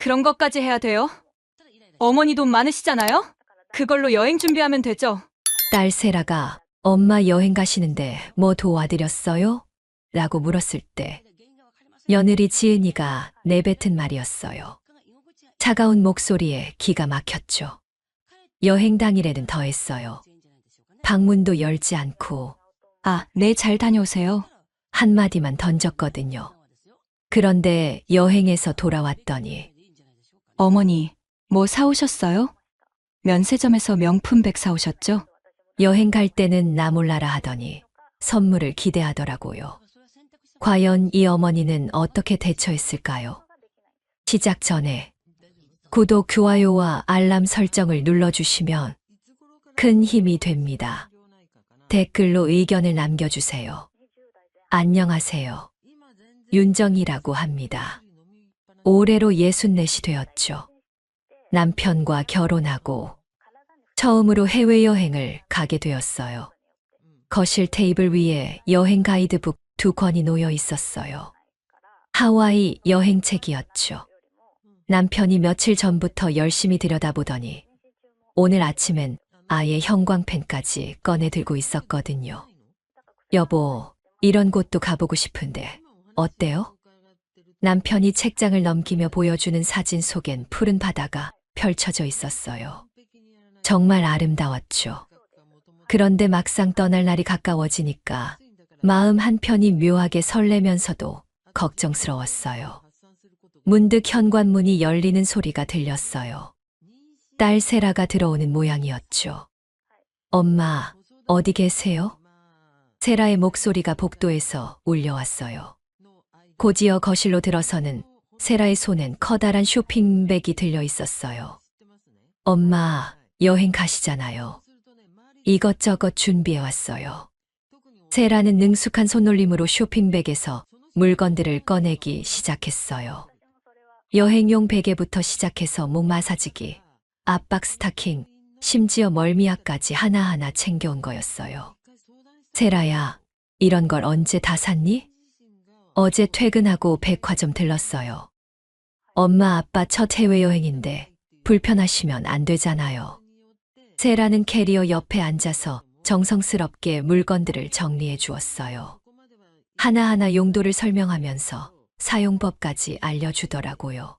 그런 것까지 해야 돼요? 어머니 돈 많으시잖아요? 그걸로 여행 준비하면 되죠. 딸 세라가 엄마 여행 가시는데 뭐 도와드렸어요? 라고 물었을 때 며느리 지은이가 내뱉은 말이었어요. 차가운 목소리에 기가 막혔죠. 여행 당일에는 더했어요. 방문도 열지 않고 아, 네, 잘 다녀오세요. 한마디만 던졌거든요. 그런데 여행에서 돌아왔더니 어머니, 뭐 사오셨어요? 면세점에서 명품백 사오셨죠? 여행 갈 때는 나 몰라라 하더니 선물을 기대하더라고요. 과연 이 어머니는 어떻게 대처했을까요? 시작 전에 구독, 좋아요와 알람 설정을 눌러주시면 큰 힘이 됩니다. 댓글로 의견을 남겨주세요. 안녕하세요. 윤정이라고 합니다. 올해로 64이 되었죠. 남편과 결혼하고 처음으로 해외여행을 가게 되었어요. 거실 테이블 위에 여행 가이드북 2권이 놓여 있었어요. 하와이 여행책이었죠. 남편이 며칠 전부터 열심히 들여다보더니 오늘 아침엔 아예 형광펜까지 꺼내 들고 있었거든요. 여보, 이런 곳도 가보고 싶은데 어때요? 남편이 책장을 넘기며 보여주는 사진 속엔 푸른 바다가 펼쳐져 있었어요. 정말 아름다웠죠. 그런데 막상 떠날 날이 가까워지니까 마음 한편이 묘하게 설레면서도 걱정스러웠어요. 문득 현관문이 열리는 소리가 들렸어요. 딸 세라가 들어오는 모양이었죠. 엄마, 어디 계세요? 세라의 목소리가 복도에서 울려왔어요. 곧이어 거실로 들어서는 세라의 손엔 커다란 쇼핑백이 들려 있었어요. 엄마, 여행 가시잖아요. 이것저것 준비해 왔어요. 세라는 능숙한 손놀림으로 쇼핑백에서 물건들을 꺼내기 시작했어요. 여행용 베개부터 시작해서 목 마사지기, 압박 스타킹, 심지어 멀미약까지 하나하나 챙겨온 거였어요. 세라야, 이런 걸 언제 다 샀니? 어제 퇴근하고 백화점 들렀어요. 엄마 아빠 첫 해외여행인데 불편하시면 안 되잖아요. 세라는 캐리어 옆에 앉아서 정성스럽게 물건들을 정리해 주었어요. 하나하나 용도를 설명하면서 사용법까지 알려주더라고요.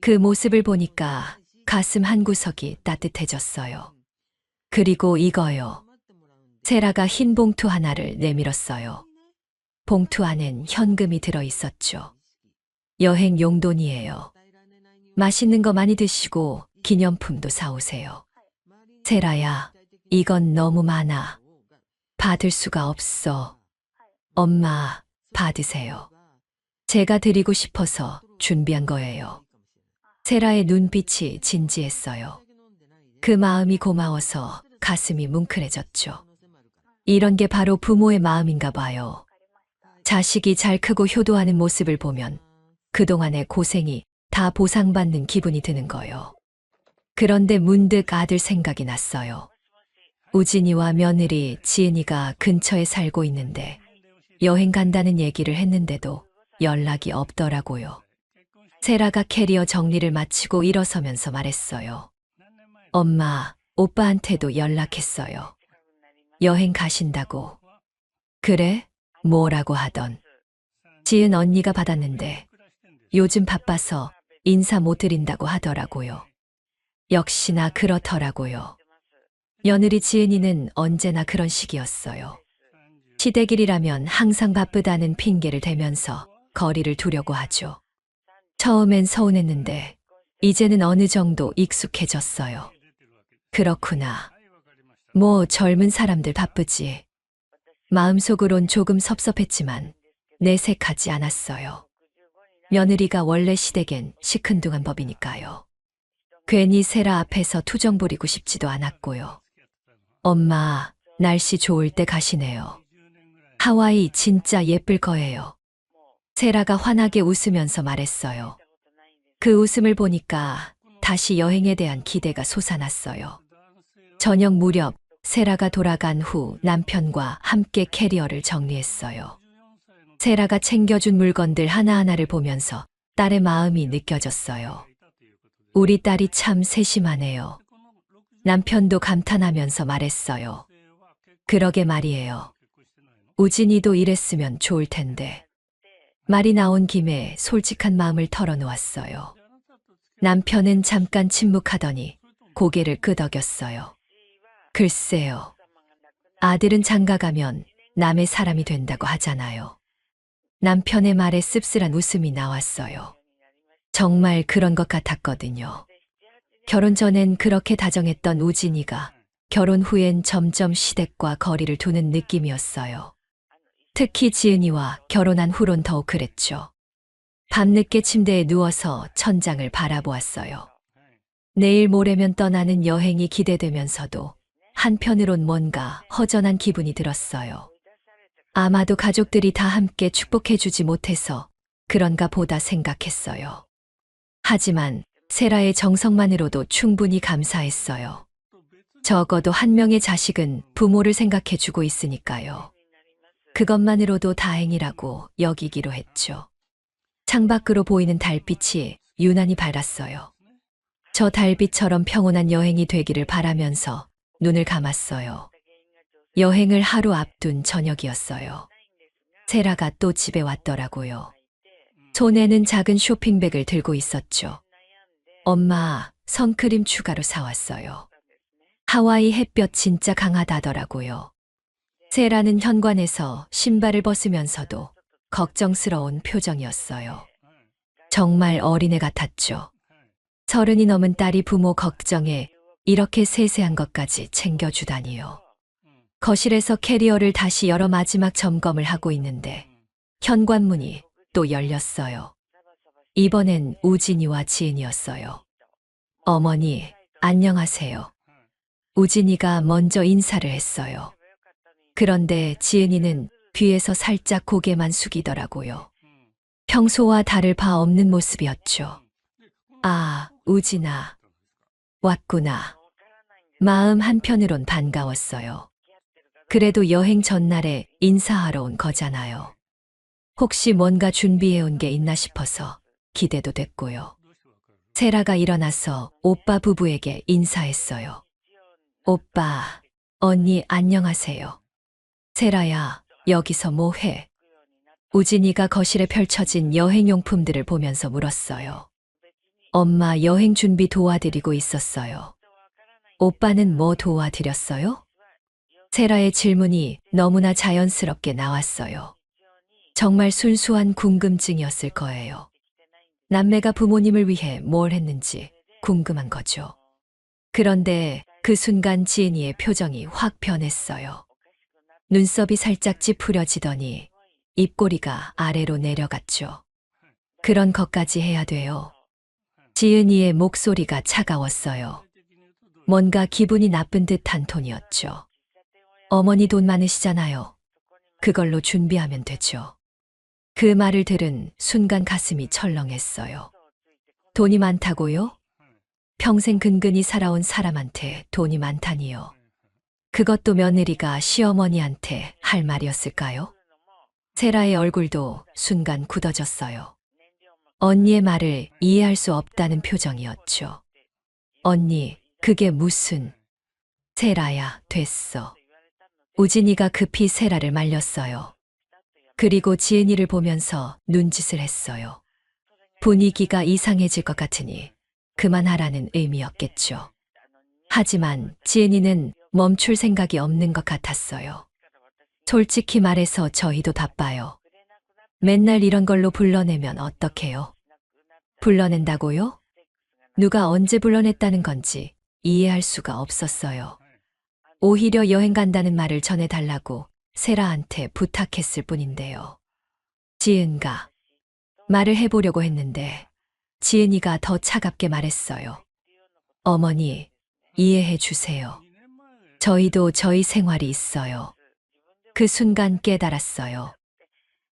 그 모습을 보니까 가슴 한구석이 따뜻해졌어요. 그리고 이거요. 세라가 흰 봉투 하나를 내밀었어요. 봉투 안엔 현금이 들어 있었죠. 여행 용돈이에요. 맛있는 거 많이 드시고 기념품도 사오세요. 세라야, 이건 너무 많아. 받을 수가 없어. 엄마, 받으세요. 제가 드리고 싶어서 준비한 거예요. 세라의 눈빛이 진지했어요. 그 마음이 고마워서 가슴이 뭉클해졌죠. 이런 게 바로 부모의 마음인가 봐요. 자식이 잘 크고 효도하는 모습을 보면 그동안의 고생이 다 보상받는 기분이 드는 거요. 그런데 문득 아들 생각이 났어요. 우진이와 며느리 지은이가 근처에 살고 있는데 여행 간다는 얘기를 했는데도 연락이 없더라고요. 세라가 캐리어 정리를 마치고 일어서면서 말했어요. 엄마, 오빠한테도 연락했어요. 여행 가신다고. 그래? 뭐라고 하던. 지은 언니가 받았는데 요즘 바빠서 인사 못 드린다고 하더라고요. 역시나 그렇더라고요. 며느리 지은이는 언제나 그런 식이었어요. 시댁일이라면 항상 바쁘다는 핑계를 대면서 거리를 두려고 하죠. 처음엔 서운했는데 이제는 어느 정도 익숙해졌어요. 그렇구나. 뭐 젊은 사람들 바쁘지. 마음속으론 조금 섭섭했지만 내색하지 않았어요. 며느리가 원래 시댁엔 시큰둥한 법이니까요. 괜히 세라 앞에서 투정 부리고 싶지도 않았고요. 엄마, 날씨 좋을 때 가시네요. 하와이 진짜 예쁠 거예요. 세라가 환하게 웃으면서 말했어요. 그 웃음을 보니까 다시 여행에 대한 기대가 솟아났어요. 저녁 무렵 세라가 돌아간 후 남편과 함께 캐리어를 정리했어요. 세라가 챙겨준 물건들 하나하나를 보면서 딸의 마음이 느껴졌어요. 우리 딸이 참 세심하네요. 남편도 감탄하면서 말했어요. 그러게 말이에요. 우진이도 이랬으면 좋을 텐데. 말이 나온 김에 솔직한 마음을 털어놓았어요. 남편은 잠깐 침묵하더니 고개를 끄덕였어요. 글쎄요. 아들은 장가가면 남의 사람이 된다고 하잖아요. 남편의 말에 씁쓸한 웃음이 나왔어요. 정말 그런 것 같았거든요. 결혼 전엔 그렇게 다정했던 우진이가 결혼 후엔 점점 시댁과 거리를 두는 느낌이었어요. 특히 지은이와 결혼한 후론 더욱 그랬죠. 밤늦게 침대에 누워서 천장을 바라보았어요. 내일 모레면 떠나는 여행이 기대되면서도 한편으론 뭔가 허전한 기분이 들었어요. 아마도 가족들이 다 함께 축복해주지 못해서 그런가 보다 생각했어요. 하지만 세라의 정성만으로도 충분히 감사했어요. 적어도 한 명의 자식은 부모를 생각해주고 있으니까요. 그것만으로도 다행이라고 여기기로 했죠. 창밖으로 보이는 달빛이 유난히 밝았어요. 저 달빛처럼 평온한 여행이 되기를 바라면서 눈을 감았어요. 여행을 하루 앞둔 저녁이었어요. 세라가 또 집에 왔더라고요. 손에는 작은 쇼핑백을 들고 있었죠. 엄마, 선크림 추가로 사왔어요. 하와이 햇볕 진짜 강하다더라고요. 세라는 현관에서 신발을 벗으면서도 걱정스러운 표정이었어요. 정말 어린애 같았죠. 30이 넘은 딸이 부모 걱정에 이렇게 세세한 것까지 챙겨주다니요. 거실에서 캐리어를 다시 열어 마지막 점검을 하고 있는데 현관문이 또 열렸어요. 이번엔 우진이와 지은이었어요. 어머니, 안녕하세요. 우진이가 먼저 인사를 했어요. 그런데 지은이는 뒤에서 살짝 고개만 숙이더라고요. 평소와 다를 바 없는 모습이었죠. 아, 우진아. 왔구나. 마음 한편으론 반가웠어요. 그래도 여행 전날에 인사하러 온 거잖아요. 혹시 뭔가 준비해온 게 있나 싶어서 기대도 됐고요. 세라가 일어나서 오빠 부부에게 인사했어요. 오빠, 언니 안녕하세요. 세라야, 여기서 뭐 해? 우진이가 거실에 펼쳐진 여행용품들을 보면서 물었어요. 엄마 여행 준비 도와드리고 있었어요. 오빠는 뭐 도와드렸어요? 세라의 질문이 너무나 자연스럽게 나왔어요. 정말 순수한 궁금증이었을 거예요. 남매가 부모님을 위해 뭘 했는지 궁금한 거죠. 그런데 그 순간 지은이의 표정이 확 변했어요. 눈썹이 살짝 찌푸려지더니 입꼬리가 아래로 내려갔죠. 그런 것까지 해야 돼요. 지은이의 목소리가 차가웠어요. 뭔가 기분이 나쁜 듯한 톤이었죠. 어머니 돈 많으시잖아요. 그걸로 준비하면 되죠. 그 말을 들은 순간 가슴이 철렁했어요. 돈이 많다고요? 평생 근근히 살아온 사람한테 돈이 많다니요. 그것도 며느리가 시어머니한테 할 말이었을까요? 세라의 얼굴도 순간 굳어졌어요. 언니의 말을 이해할 수 없다는 표정이었죠. 언니, 그게 무슨... 세라야, 됐어. 우진이가 급히 세라를 말렸어요. 그리고 지은이를 보면서 눈짓을 했어요. 분위기가 이상해질 것 같으니 그만하라는 의미였겠죠. 하지만 지은이는 멈출 생각이 없는 것 같았어요. 솔직히 말해서 저희도 바빠요. 맨날 이런 걸로 불러내면 어떡해요? 불러낸다고요? 누가 언제 불러냈다는 건지 이해할 수가 없었어요. 오히려 여행 간다는 말을 전해달라고 세라한테 부탁했을 뿐인데요. 지은가. 말을 해보려고 했는데 지은이가 더 차갑게 말했어요. 어머니, 이해해 주세요. 저희도 저희 생활이 있어요. 그 순간 깨달았어요.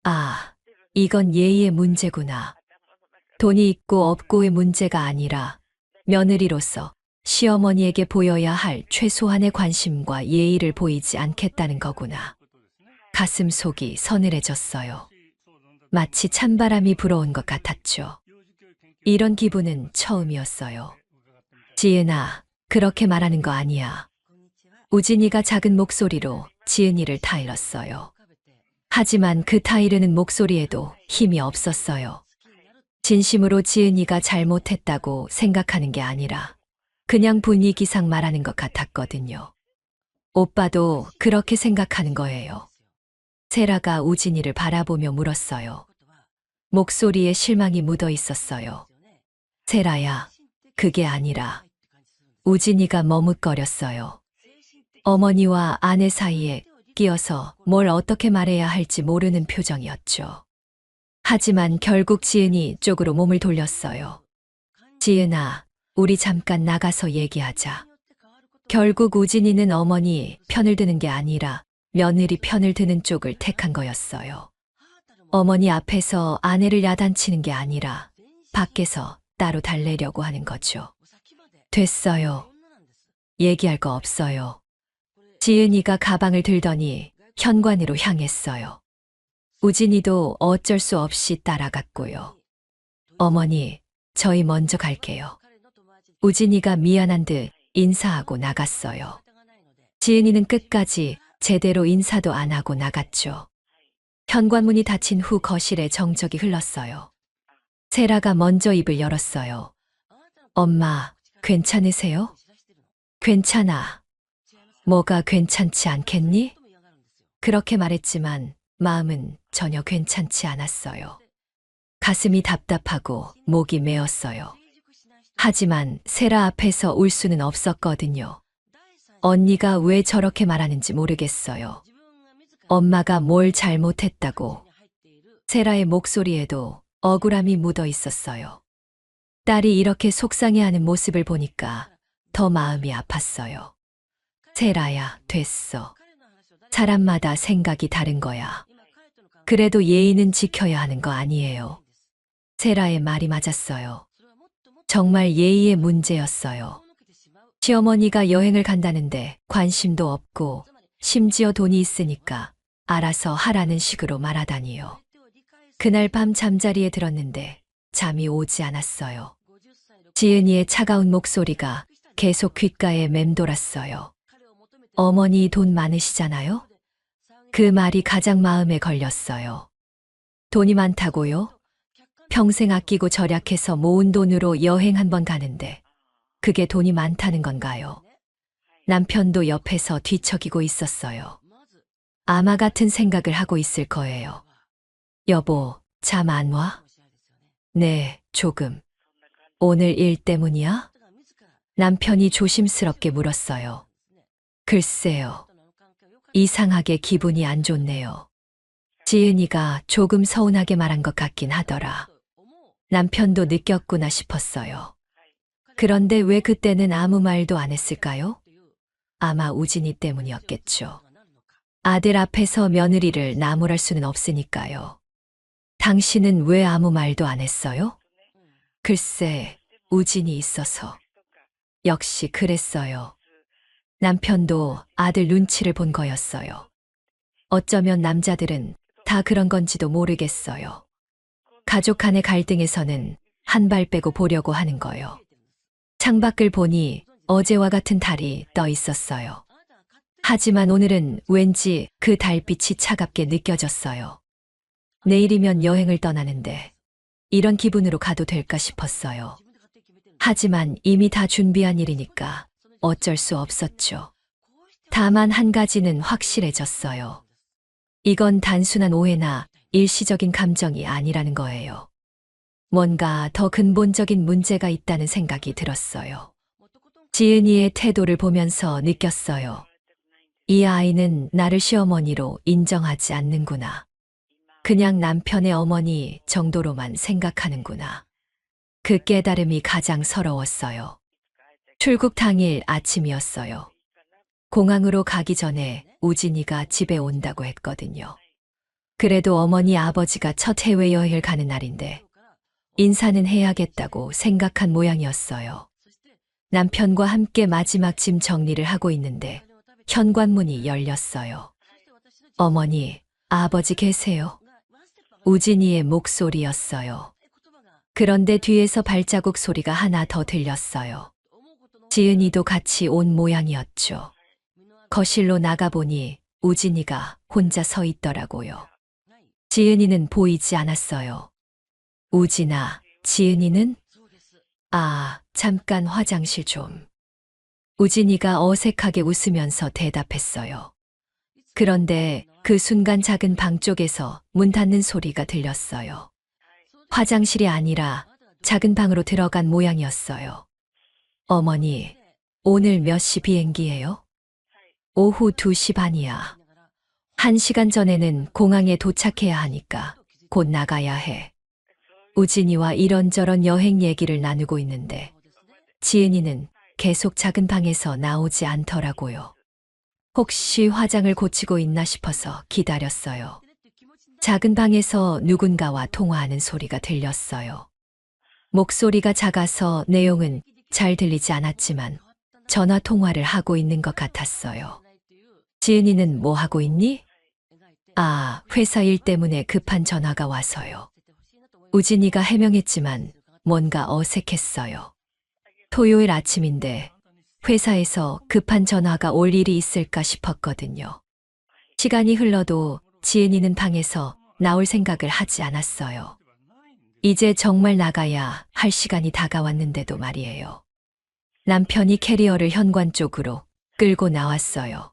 아, 이건 예의의 문제구나. 돈이 있고 없고의 문제가 아니라 며느리로서 시어머니에게 보여야 할 최소한의 관심과 예의를 보이지 않겠다는 거구나. 가슴 속이 서늘해졌어요. 마치 찬바람이 불어온 것 같았죠. 이런 기분은 처음이었어요. 지은아, 그렇게 말하는 거 아니야. 우진이가 작은 목소리로 지은이를 타일렀어요. 하지만 그 타이르는 목소리에도 힘이 없었어요. 진심으로 지은이가 잘못했다고 생각하는 게 아니라 그냥 분위기상 말하는 것 같았거든요. 오빠도 그렇게 생각하는 거예요. 세라가 우진이를 바라보며 물었어요. 목소리에 실망이 묻어 있었어요. 세라야, 그게 아니라. 우진이가 머뭇거렸어요. 어머니와 아내 사이에 끼어서 뭘 어떻게 말해야 할지 모르는 표정이었죠. 하지만 결국 지은이 쪽으로 몸을 돌렸어요. 지은아, 우리 잠깐 나가서 얘기하자. 결국 우진이는 어머니 편을 드는 게 아니라 며느리 편을 드는 쪽을 택한 거였어요. 어머니 앞에서 아내를 야단치는 게 아니라 밖에서 따로 달래려고 하는 거죠. 됐어요. 얘기할 거 없어요. 지은이가 가방을 들더니 현관으로 향했어요. 우진이도 어쩔 수 없이 따라갔고요. 어머니, 저희 먼저 갈게요. 우진이가 미안한 듯 인사하고 나갔어요. 지은이는 끝까지 제대로 인사도 안 하고 나갔죠. 현관문이 닫힌 후 거실에 정적이 흘렀어요. 세라가 먼저 입을 열었어요. 엄마, 괜찮으세요? 괜찮아. 뭐가 괜찮지 않겠니? 그렇게 말했지만 마음은 전혀 괜찮지 않았어요. 가슴이 답답하고 목이 메었어요. 하지만 세라 앞에서 울 수는 없었거든요. 언니가 왜 저렇게 말하는지 모르겠어요. 엄마가 뭘 잘못했다고. 세라의 목소리에도 억울함이 묻어 있었어요. 딸이 이렇게 속상해하는 모습을 보니까 더 마음이 아팠어요. 세라야, 됐어. 사람마다 생각이 다른 거야. 그래도 예의는 지켜야 하는 거 아니에요. 세라의 말이 맞았어요. 정말 예의의 문제였어요. 시어머니가 여행을 간다는데 관심도 없고 심지어 돈이 있으니까 알아서 하라는 식으로 말하다니요. 그날 밤 잠자리에 들었는데 잠이 오지 않았어요. 지은이의 차가운 목소리가 계속 귓가에 맴돌았어요. 어머니 돈 많으시잖아요? 그 말이 가장 마음에 걸렸어요. 돈이 많다고요? 평생 아끼고 절약해서 모은 돈으로 여행 한 번 가는데 그게 돈이 많다는 건가요? 남편도 옆에서 뒤척이고 있었어요. 아마 같은 생각을 하고 있을 거예요. 여보, 잠 안 와? 네, 조금. 오늘 일 때문이야? 남편이 조심스럽게 물었어요. 글쎄요. 이상하게 기분이 안 좋네요. 지은이가 조금 서운하게 말한 것 같긴 하더라. 남편도 느꼈구나 싶었어요. 그런데 왜 그때는 아무 말도 안 했을까요? 아마 우진이 때문이었겠죠. 아들 앞에서 며느리를 나무랄 수는 없으니까요. 당신은 왜 아무 말도 안 했어요? 글쎄, 우진이 있어서. 역시 그랬어요. 남편도 아들 눈치를 본 거였어요. 어쩌면 남자들은 다 그런 건지도 모르겠어요. 가족 간의 갈등에서는 한 발 빼고 보려고 하는 거요. 창밖을 보니 어제와 같은 달이 떠 있었어요. 하지만 오늘은 왠지 그 달빛이 차갑게 느껴졌어요. 내일이면 여행을 떠나는데 이런 기분으로 가도 될까 싶었어요. 하지만 이미 다 준비한 일이니까 어쩔 수 없었죠. 다만 한 가지는 확실해졌어요. 이건 단순한 오해나 일시적인 감정이 아니라는 거예요. 뭔가 더 근본적인 문제가 있다는 생각이 들었어요. 지은이의 태도를 보면서 느꼈어요. 이 아이는 나를 시어머니로 인정하지 않는구나. 그냥 남편의 어머니 정도로만 생각하는구나. 그 깨달음이 가장 서러웠어요. 출국 당일 아침이었어요. 공항으로 가기 전에 우진이가 집에 온다고 했거든요. 그래도 어머니 아버지가 첫 해외여행을 가는 날인데 인사는 해야겠다고 생각한 모양이었어요. 남편과 함께 마지막 짐 정리를 하고 있는데 현관문이 열렸어요. 어머니, 아버지 계세요? 우진이의 목소리였어요. 그런데 뒤에서 발자국 소리가 하나 더 들렸어요. 지은이도 같이 온 모양이었죠. 거실로 나가보니 우진이가 혼자 서 있더라고요. 지은이는 보이지 않았어요. 우진아, 지은이는? 아, 잠깐 화장실 좀. 우진이가 어색하게 웃으면서 대답했어요. 그런데 그 순간 작은 방 쪽에서 문 닫는 소리가 들렸어요. 화장실이 아니라 작은 방으로 들어간 모양이었어요. 어머니, 오늘 몇 시 비행기예요? 오후 2시 반이야. 1시간 전에는 공항에 도착해야 하니까 곧 나가야 해. 우진이와 이런저런 여행 얘기를 나누고 있는데 지은이는 계속 작은 방에서 나오지 않더라고요. 혹시 화장을 고치고 있나 싶어서 기다렸어요. 작은 방에서 누군가와 통화하는 소리가 들렸어요. 목소리가 작아서 내용은 잘 들리지 않았지만 전화 통화를 하고 있는 것 같았어요. 지은이는 뭐 하고 있니? 아, 회사 일 때문에 급한 전화가 와서요. 우진이가 해명했지만 뭔가 어색했어요. 토요일 아침인데 회사에서 급한 전화가 올 일이 있을까 싶었거든요. 시간이 흘러도 지은이는 방에서 나올 생각을 하지 않았어요. 이제 정말 나가야 할 시간이 다가왔는데도 말이에요. 남편이 캐리어를 현관 쪽으로 끌고 나왔어요.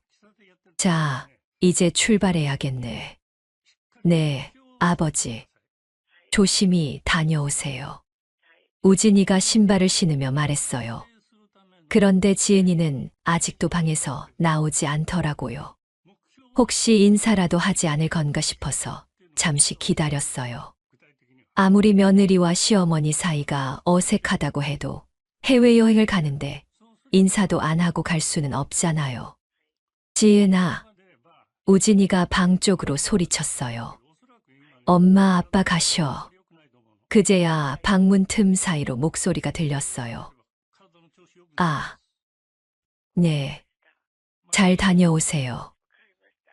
자, 이제 출발해야겠네. 네, 아버지. 조심히 다녀오세요. 우진이가 신발을 신으며 말했어요. 그런데 지은이는 아직도 방에서 나오지 않더라고요. 혹시 인사라도 하지 않을 건가 싶어서 잠시 기다렸어요. 아무리 며느리와 시어머니 사이가 어색하다고 해도 해외여행을 가는데 인사도 안 하고 갈 수는 없잖아요. 지은아, 우진이가 방 쪽으로 소리쳤어요. 엄마, 아빠 가셔. 그제야 방문 틈 사이로 목소리가 들렸어요. 아, 네. 잘 다녀오세요.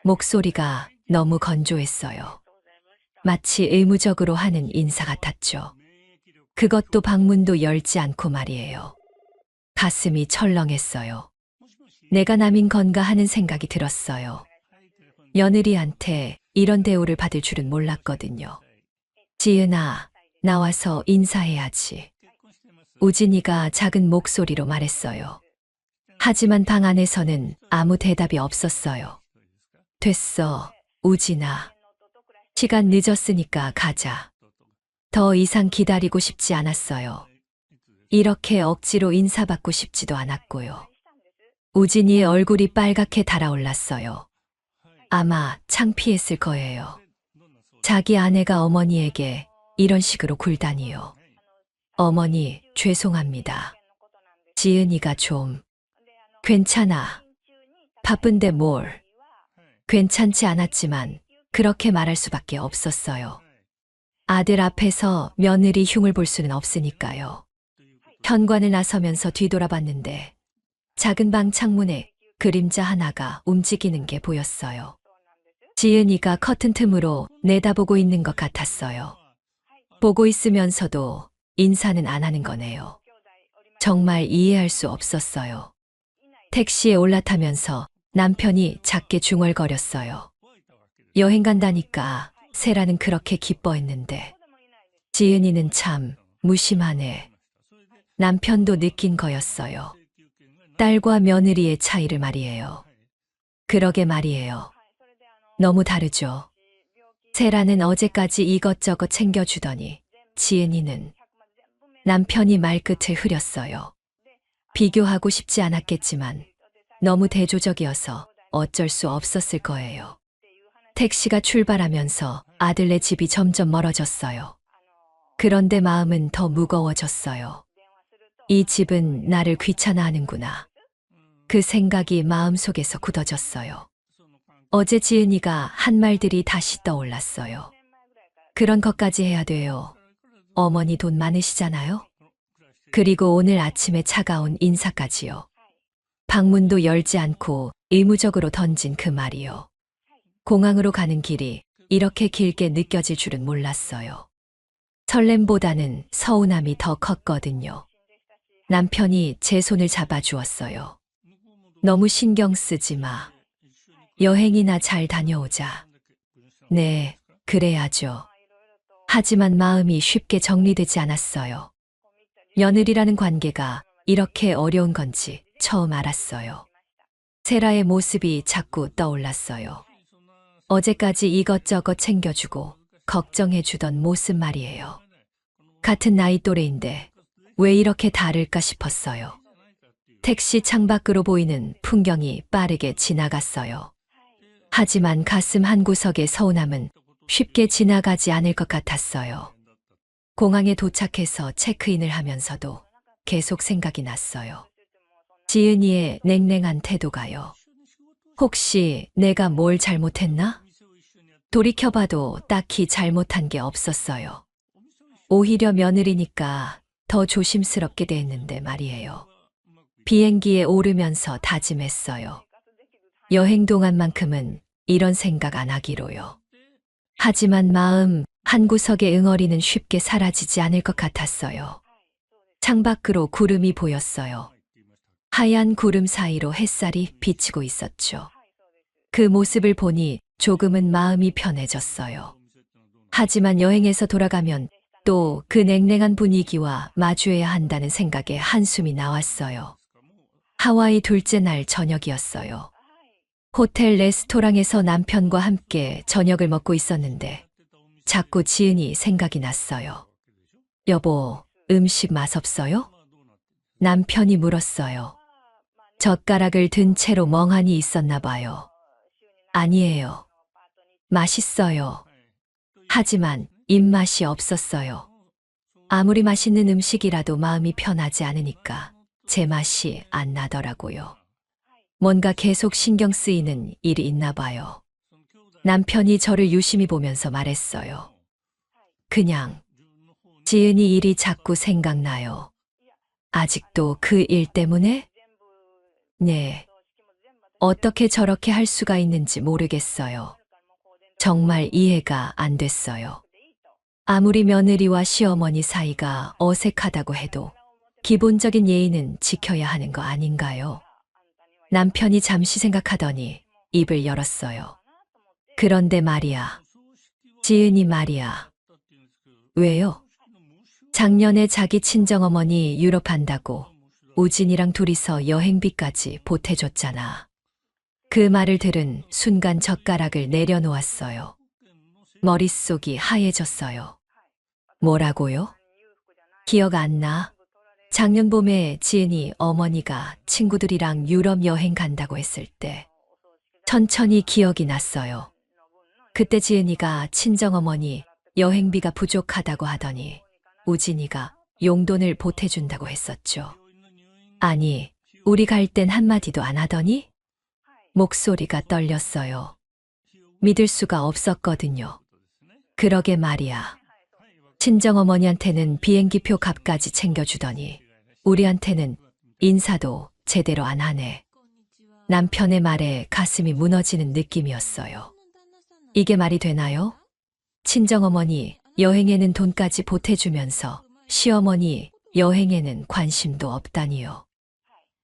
목소리가 너무 건조했어요. 마치 의무적으로 하는 인사 같았죠. 그것도 방문도 열지 않고 말이에요. 가슴이 철렁했어요. 내가 남인 건가 하는 생각이 들었어요. 며느리한테 이런 대우를 받을 줄은 몰랐거든요. 지은아, 나와서 인사해야지. 우진이가 작은 목소리로 말했어요. 하지만 방 안에서는 아무 대답이 없었어요. 됐어, 우진아. 시간 늦었으니까 가자. 더 이상 기다리고 싶지 않았어요. 이렇게 억지로 인사받고 싶지도 않았고요. 우진이의 얼굴이 빨갛게 달아올랐어요. 아마 창피했을 거예요. 자기 아내가 어머니에게 이런 식으로 굴다니요. 어머니, 죄송합니다. 지은이가 좀... 괜찮아. 바쁜데 뭘. 괜찮지 않았지만 그렇게 말할 수밖에 없었어요. 아들 앞에서 며느리 흉을 볼 수는 없으니까요. 현관을 나서면서 뒤돌아봤는데 작은 방 창문에 그림자 하나가 움직이는 게 보였어요. 지은이가 커튼 틈으로 내다보고 있는 것 같았어요. 보고 있으면서도 인사는 안 하는 거네요. 정말 이해할 수 없었어요. 택시에 올라타면서 남편이 작게 중얼거렸어요. 여행 간다니까 세라는 그렇게 기뻐했는데 지은이는 참 무심하네. 남편도 느낀 거였어요. 딸과 며느리의 차이를 말이에요. 그러게 말이에요. 너무 다르죠. 세라는 어제까지 이것저것 챙겨주더니 지은이는 남편이 말끝을 흐렸어요. 비교하고 싶지 않았겠지만 너무 대조적이어서 어쩔 수 없었을 거예요. 택시가 출발하면서 아들네 집이 점점 멀어졌어요. 그런데 마음은 더 무거워졌어요. 이 집은 나를 귀찮아하는구나. 그 생각이 마음속에서 굳어졌어요. 어제 지은이가 한 말들이 다시 떠올랐어요. 그런 것까지 해야 돼요. 어머니 돈 많으시잖아요? 그리고 오늘 아침에 차가운 인사까지요. 방문도 열지 않고 의무적으로 던진 그 말이요. 공항으로 가는 길이 이렇게 길게 느껴질 줄은 몰랐어요. 설렘보다는 서운함이 더 컸거든요. 남편이 제 손을 잡아주었어요. 너무 신경 쓰지 마. 여행이나 잘 다녀오자. 네, 그래야죠. 하지만 마음이 쉽게 정리되지 않았어요. 며느리라는 관계가 이렇게 어려운 건지 처음 알았어요. 세라의 모습이 자꾸 떠올랐어요. 어제까지 이것저것 챙겨주고 걱정해주던 모습 말이에요. 같은 나이 또래인데 왜 이렇게 다를까 싶었어요. 택시 창밖으로 보이는 풍경이 빠르게 지나갔어요. 하지만 가슴 한구석의 서운함은 쉽게 지나가지 않을 것 같았어요. 공항에 도착해서 체크인을 하면서도 계속 생각이 났어요. 지은이의 냉랭한 태도가요. 혹시 내가 뭘 잘못했나? 돌이켜봐도 딱히 잘못한 게 없었어요. 오히려 며느리니까 더 조심스럽게 대했는데 말이에요. 비행기에 오르면서 다짐했어요. 여행 동안만큼은 이런 생각 안 하기로요. 하지만 마음 한구석의 응어리는 쉽게 사라지지 않을 것 같았어요. 창밖으로 구름이 보였어요. 하얀 구름 사이로 햇살이 비치고 있었죠. 그 모습을 보니 조금은 마음이 편해졌어요. 하지만 여행에서 돌아가면 또 그 냉랭한 분위기와 마주해야 한다는 생각에 한숨이 나왔어요. 하와이 둘째 날 저녁이었어요. 호텔 레스토랑에서 남편과 함께 저녁을 먹고 있었는데 자꾸 지은이 생각이 났어요. 여보, 음식 맛없어요? 남편이 물었어요. 젓가락을 든 채로 멍하니 있었나 봐요. 아니에요. 맛있어요. 하지만 입맛이 없었어요. 아무리 맛있는 음식이라도 마음이 편하지 않으니까 제 맛이 안 나더라고요. 뭔가 계속 신경 쓰이는 일이 있나 봐요. 남편이 저를 유심히 보면서 말했어요. 그냥 지은이 일이 자꾸 생각나요. 아직도 그 일 때문에? 네. 어떻게 저렇게 할 수가 있는지 모르겠어요. 정말 이해가 안 됐어요. 아무리 며느리와 시어머니 사이가 어색하다고 해도 기본적인 예의는 지켜야 하는 거 아닌가요? 남편이 잠시 생각하더니 입을 열었어요. 그런데 말이야. 지은이 말이야. 왜요? 작년에 자기 친정어머니 유럽 간다고 우진이랑 둘이서 여행비까지 보태줬잖아. 그 말을 들은 순간 젓가락을 내려놓았어요. 머릿속이 하얘졌어요. 뭐라고요? 기억 안 나? 작년 봄에 지은이 어머니가 친구들이랑 유럽 여행 간다고 했을 때 천천히 기억이 났어요. 그때 지은이가 친정어머니 여행비가 부족하다고 하더니 우진이가 용돈을 보태준다고 했었죠. 아니, 우리 갈 땐 한마디도 안 하더니? 목소리가 떨렸어요. 믿을 수가 없었거든요. 그러게 말이야. 친정어머니한테는 비행기표 값까지 챙겨주더니 우리한테는 인사도 제대로 안 하네. 남편의 말에 가슴이 무너지는 느낌이었어요. 이게 말이 되나요? 친정어머니 여행에는 돈까지 보태주면서 시어머니 여행에는 관심도 없다니요.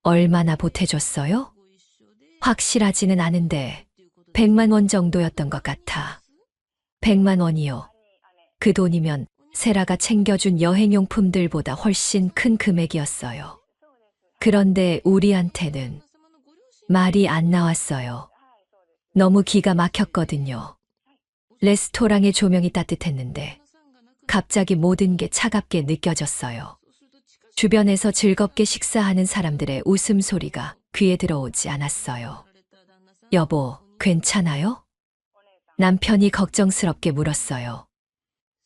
얼마나 보태줬어요? 확실하지는 않은데 100만 원 정도였던 것 같아. 100만 원이요. 그 돈이면 세라가 챙겨준 여행용품들보다 훨씬 큰 금액이었어요. 그런데 우리한테는 말이 안 나왔어요. 너무 기가 막혔거든요. 레스토랑의 조명이 따뜻했는데 갑자기 모든 게 차갑게 느껴졌어요. 주변에서 즐겁게 식사하는 사람들의 웃음소리가 귀에 들어오지 않았어요. 여보, 괜찮아요? 남편이 걱정스럽게 물었어요.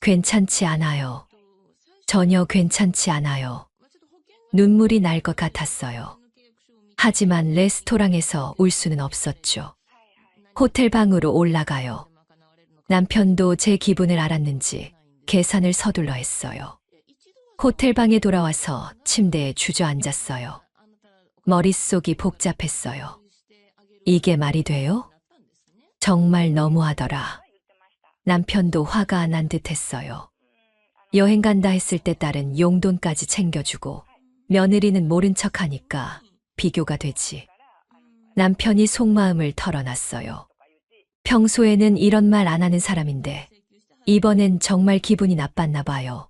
괜찮지 않아요. 전혀 괜찮지 않아요. 눈물이 날 것 같았어요. 하지만 레스토랑에서 울 수는 없었죠. 호텔 방으로 올라가요. 남편도 제 기분을 알았는지 계산을 서둘러 했어요. 호텔 방에 돌아와서 침대에 주저앉았어요. 머릿속이 복잡했어요. 이게 말이 돼요? 정말 너무하더라. 남편도 화가 난 듯 했어요. 여행 간다 했을 때 딸은 용돈까지 챙겨주고 며느리는 모른 척하니까 비교가 되지. 남편이 속마음을 털어놨어요. 평소에는 이런 말 안 하는 사람인데 이번엔 정말 기분이 나빴나 봐요.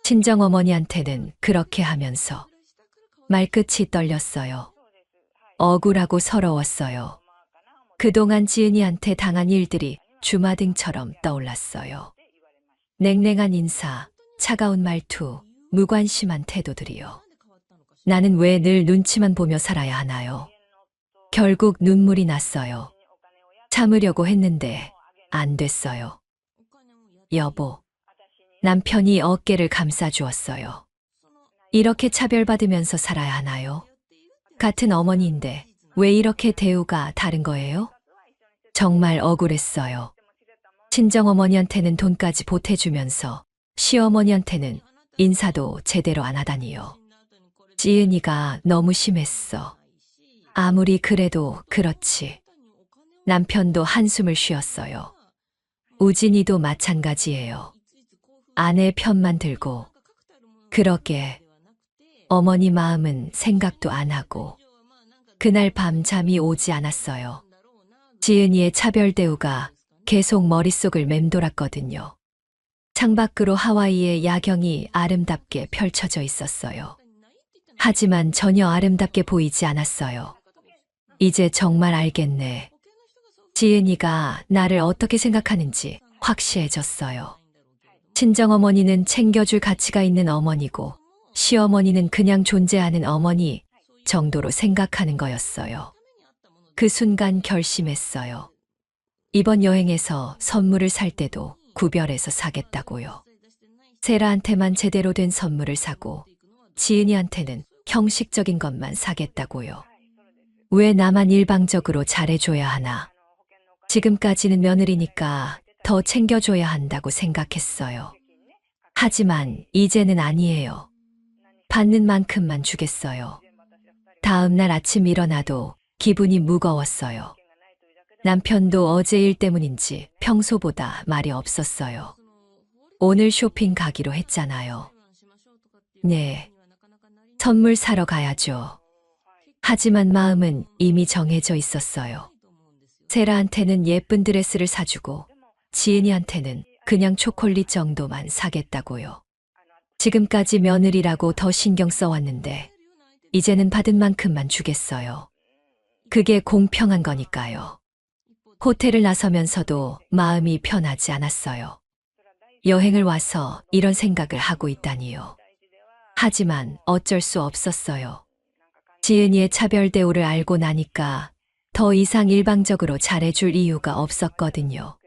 친정어머니한테는 그렇게 하면서 말끝이 떨렸어요. 억울하고 서러웠어요. 그동안 지은이한테 당한 일들이 주마등처럼 떠올랐어요. 냉랭한 인사, 차가운 말투, 무관심한 태도들이요. 나는 왜 늘 눈치만 보며 살아야 하나요? 결국 눈물이 났어요. 참으려고 했는데 안 됐어요. 여보, 남편이 어깨를 감싸주었어요. 이렇게 차별받으면서 살아야 하나요? 같은 어머니인데 왜 이렇게 대우가 다른 거예요? 정말 억울했어요. 친정어머니한테는 돈까지 보태주면서 시어머니한테는 인사도 제대로 안 하다니요. 지은이가 너무 심했어. 아무리 그래도 그렇지. 남편도 한숨을 쉬었어요. 우진이도 마찬가지예요. 아내 편만 들고. 그러게 어머니 마음은 생각도 안 하고. 그날 밤 잠이 오지 않았어요. 지은이의 차별 대우가 계속 머릿속을 맴돌았거든요. 창밖으로 하와이의 야경이 아름답게 펼쳐져 있었어요. 하지만 전혀 아름답게 보이지 않았어요. 이제 정말 알겠네. 지은이가 나를 어떻게 생각하는지 확실해졌어요. 친정어머니는 챙겨줄 가치가 있는 어머니고 시어머니는 그냥 존재하는 어머니 정도로 생각하는 거였어요. 그 순간 결심했어요. 이번 여행에서 선물을 살 때도 구별해서 사겠다고요. 세라한테만 제대로 된 선물을 사고 지은이한테는 형식적인 것만 사겠다고요. 왜 나만 일방적으로 잘해줘야 하나? 지금까지는 며느리니까 더 챙겨줘야 한다고 생각했어요. 하지만 이제는 아니에요. 받는 만큼만 주겠어요. 다음 날 아침 일어나도 기분이 무거웠어요. 남편도 어제 일 때문인지 평소보다 말이 없었어요. 오늘 쇼핑 가기로 했잖아요. 네. 선물 사러 가야죠. 하지만 마음은 이미 정해져 있었어요. 세라한테는 예쁜 드레스를 사주고 지은이한테는 그냥 초콜릿 정도만 사겠다고요. 지금까지 며느리라고 더 신경 써왔는데 이제는 받은 만큼만 주겠어요. 그게 공평한 거니까요. 호텔을 나서면서도 마음이 편하지 않았어요. 여행을 와서 이런 생각을 하고 있다니요. 하지만 어쩔 수 없었어요. 지은이의 차별 대우를 알고 나니까 더 이상 일방적으로 잘해줄 이유가 없었거든요.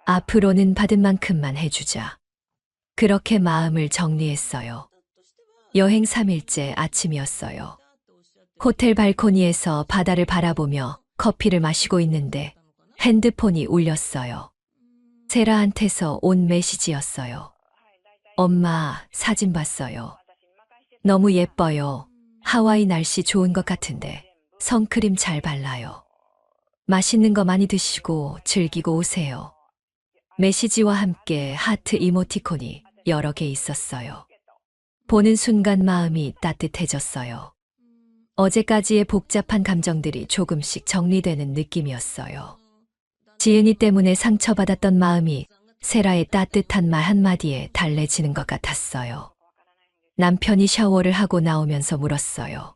앞으로는 받은 만큼만 해주자. 그렇게 마음을 정리했어요. 여행 3일째 아침이었어요. 호텔 발코니에서 바다를 바라보며 커피를 마시고 있는데 핸드폰이 울렸어요. 세라한테서 온 메시지였어요. 엄마, 사진 봤어요. 너무 예뻐요. 하와이 날씨 좋은 것 같은데 선크림 잘 발라요. 맛있는 거 많이 드시고 즐기고 오세요. 메시지와 함께 하트 이모티콘이 여러 개 있었어요. 보는 순간 마음이 따뜻해졌어요. 어제까지의 복잡한 감정들이 조금씩 정리되는 느낌이었어요. 지은이 때문에 상처받았던 마음이 세라의 따뜻한 말 한마디에 달래지는 것 같았어요. 남편이 샤워를 하고 나오면서 물었어요.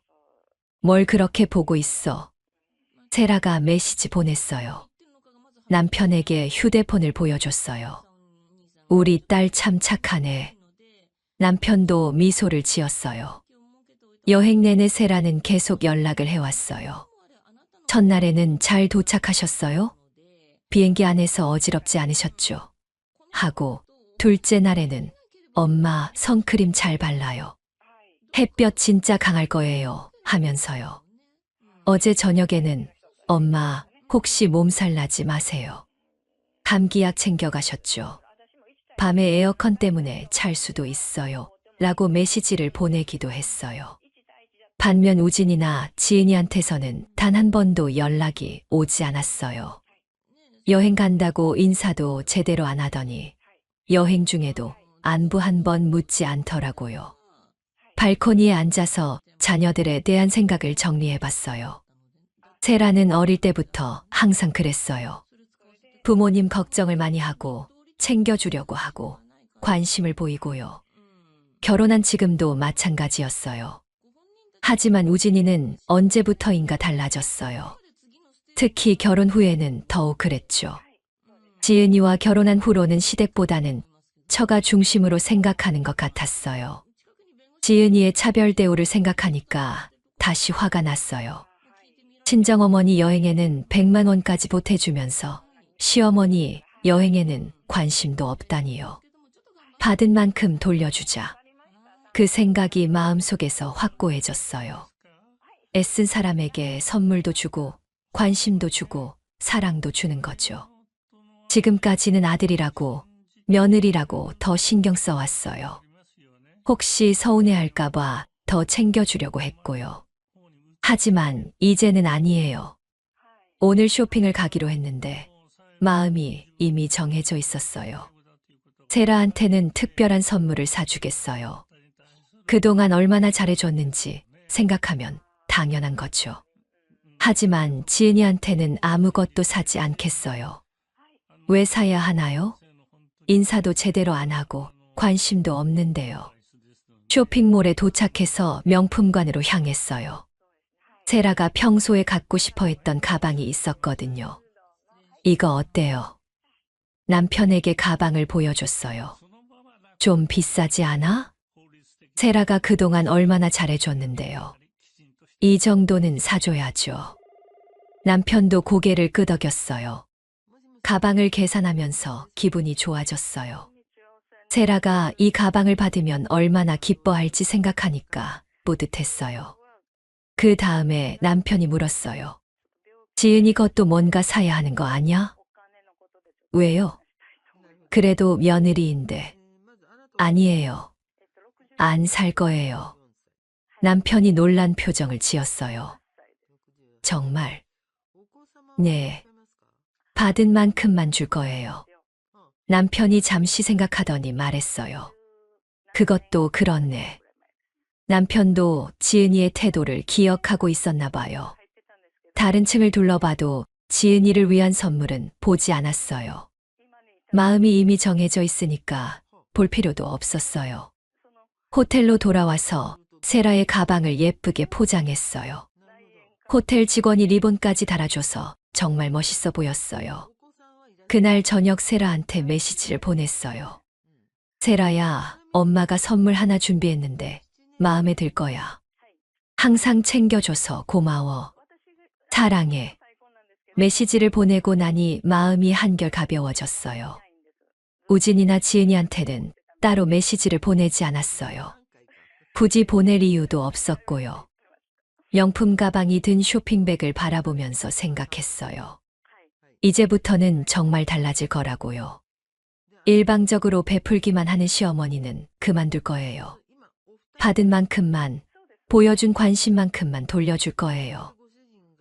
뭘 그렇게 보고 있어? 세라가 메시지 보냈어요. 남편에게 휴대폰을 보여줬어요. 우리 딸 참 착하네. 남편도 미소를 지었어요. 여행 내내 세라는 계속 연락을 해왔어요. 첫날에는 잘 도착하셨어요? 비행기 안에서 어지럽지 않으셨죠? 하고 둘째 날에는 엄마 선크림 잘 발라요. 햇볕 진짜 강할 거예요. 하면서요. 어제 저녁에는 엄마 혹시 몸살 나지 마세요. 감기약 챙겨가셨죠? 밤에 에어컨 때문에 잘 수도 있어요. 라고 메시지를 보내기도 했어요. 반면 우진이나 지은이한테서는 단 한 번도 연락이 오지 않았어요. 여행 간다고 인사도 제대로 안 하더니 여행 중에도 안부 한 번 묻지 않더라고요. 발코니에 앉아서 자녀들에 대한 생각을 정리해 봤어요. 세라는 어릴 때부터 항상 그랬어요. 부모님 걱정을 많이 하고 챙겨주려고 하고 관심을 보이고요. 결혼한 지금도 마찬가지였어요. 하지만 우진이는 언제부터인가 달라졌어요. 특히 결혼 후에는 더욱 그랬죠. 지은이와 결혼한 후로는 시댁보다는 처가 중심으로 생각하는 것 같았어요. 지은이의 차별 대우를 생각하니까 다시 화가 났어요. 친정어머니 여행에는 100만 원까지 보태주면서 시어머니 여행에는 관심도 없다니요. 받은 만큼 돌려주자. 그 생각이 마음속에서 확고해졌어요. 애쓴 사람에게 선물도 주고 관심도 주고 사랑도 주는 거죠. 지금까지는 아들이라고 며느리라고 더 신경 써왔어요. 혹시 서운해할까봐 더 챙겨주려고 했고요. 하지만 이제는 아니에요. 오늘 쇼핑을 가기로 했는데 마음이 이미 정해져 있었어요. 세라한테는 특별한 선물을 사주겠어요. 그동안 얼마나 잘해줬는지 생각하면 당연한 거죠. 하지만 지은이한테는 아무것도 사지 않겠어요. 왜 사야 하나요? 인사도 제대로 안 하고 관심도 없는데요. 쇼핑몰에 도착해서 명품관으로 향했어요. 세라가 평소에 갖고 싶어 했던 가방이 있었거든요. 이거 어때요? 남편에게 가방을 보여줬어요. 좀 비싸지 않아? 세라가 그동안 얼마나 잘해줬는데요. 이 정도는 사줘야죠. 남편도 고개를 끄덕였어요. 가방을 계산하면서 기분이 좋아졌어요. 세라가 이 가방을 받으면 얼마나 기뻐할지 생각하니까 뿌듯했어요. 그 다음에 남편이 물었어요. 지은이 것도 뭔가 사야 하는 거 아냐? 왜요? 그래도 며느리인데. 아니에요. 안 살 거예요. 남편이 놀란 표정을 지었어요. 정말? 네. 받은 만큼만 줄 거예요. 남편이 잠시 생각하더니 말했어요. 그것도 그렇네. 남편도 지은이의 태도를 기억하고 있었나 봐요. 다른 층을 둘러봐도 지은이를 위한 선물은 보지 않았어요. 마음이 이미 정해져 있으니까 볼 필요도 없었어요. 호텔로 돌아와서 세라의 가방을 예쁘게 포장했어요. 호텔 직원이 리본까지 달아줘서 정말 멋있어 보였어요. 그날 저녁 세라한테 메시지를 보냈어요. 세라야, 엄마가 선물 하나 준비했는데 마음에 들 거야. 항상 챙겨줘서 고마워. 사랑해. 메시지를 보내고 나니 마음이 한결 가벼워졌어요. 우진이나 지은이한테는 따로 메시지를 보내지 않았어요. 굳이 보낼 이유도 없었고요. 명품 가방이 든 쇼핑백을 바라보면서 생각했어요. 이제부터는 정말 달라질 거라고요. 일방적으로 베풀기만 하는 시어머니는 그만둘 거예요. 받은 만큼만, 보여준 관심만큼만 돌려줄 거예요.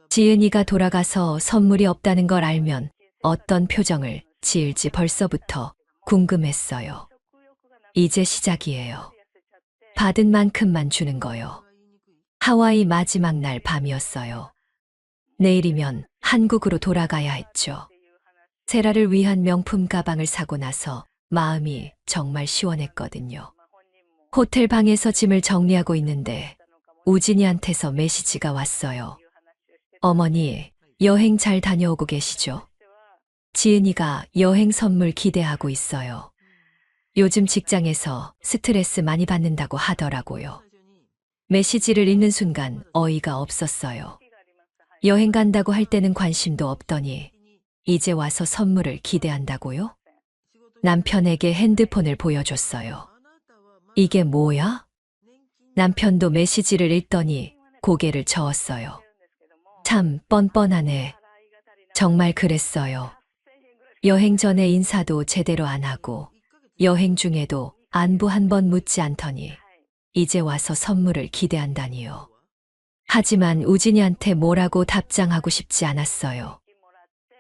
지은이가 돌아가서 선물이 없다는 걸 알면 어떤 표정을 지을지 벌써부터 궁금했어요. 이제 시작이에요. 받은 만큼만 주는 거요. 하와이 마지막 날 밤이었어요. 내일이면 한국으로 돌아가야 했죠. 세라를 위한 명품 가방을 사고 나서 마음이 정말 시원했거든요. 호텔 방에서 짐을 정리하고 있는데 우진이한테서 메시지가 왔어요. 어머니, 여행 잘 다녀오고 계시죠? 지은이가 여행 선물 기대하고 있어요. 요즘 직장에서 스트레스 많이 받는다고 하더라고요. 메시지를 읽는 순간 어이가 없었어요. 여행 간다고 할 때는 관심도 없더니 이제 와서 선물을 기대한다고요? 남편에게 핸드폰을 보여줬어요. 이게 뭐야? 남편도 메시지를 읽더니 고개를 저었어요. 참 뻔뻔하네. 정말 그랬어요. 여행 전에 인사도 제대로 안 하고 여행 중에도 안부 한 번 묻지 않더니 이제 와서 선물을 기대한다니요. 하지만 우진이한테 뭐라고 답장하고 싶지 않았어요.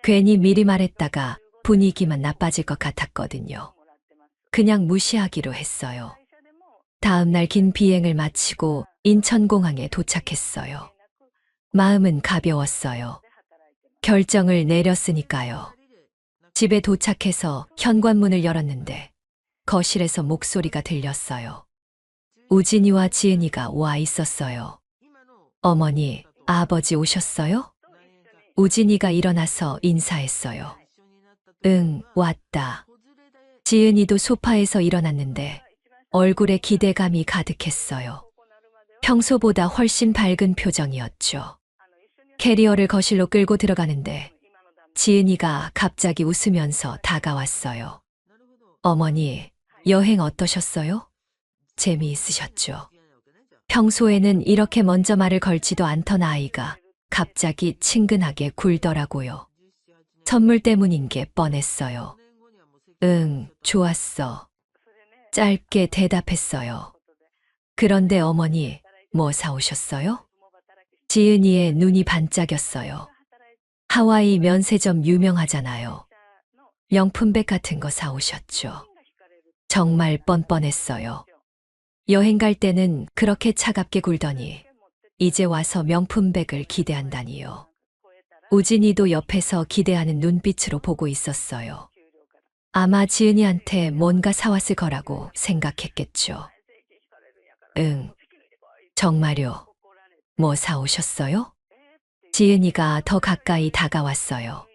괜히 미리 말했다가 분위기만 나빠질 것 같았거든요. 그냥 무시하기로 했어요. 다음 날 긴 비행을 마치고 인천공항에 도착했어요. 마음은 가벼웠어요. 결정을 내렸으니까요. 집에 도착해서 현관문을 열었는데 거실에서 목소리가 들렸어요. 우진이와 지은이가 와 있었어요. 어머니, 아버지 오셨어요? 우진이가 일어나서 인사했어요. 응, 왔다. 지은이도 소파에서 일어났는데 얼굴에 기대감이 가득했어요. 평소보다 훨씬 밝은 표정이었죠. 캐리어를 거실로 끌고 들어가는데 지은이가 갑자기 웃으면서 다가왔어요. 어머니, 여행 어떠셨어요? 재미있으셨죠? 평소에는 이렇게 먼저 말을 걸지도 않던 아이가 갑자기 친근하게 굴더라고요. 선물 때문인 게 뻔했어요. 응, 좋았어. 짧게 대답했어요. 그런데 어머니, 뭐 사오셨어요? 지은이의 눈이 반짝였어요. 하와이 면세점 유명하잖아요. 명품백 같은 거 사오셨죠? 정말 뻔뻔했어요. 여행 갈 때는 그렇게 차갑게 굴더니 이제 와서 명품백을 기대한다니요. 우진이도 옆에서 기대하는 눈빛으로 보고 있었어요. 아마 지은이한테 뭔가 사왔을 거라고 생각했겠죠. 응, 정말요. 뭐 사오셨어요? 지은이가 더 가까이 다가왔어요.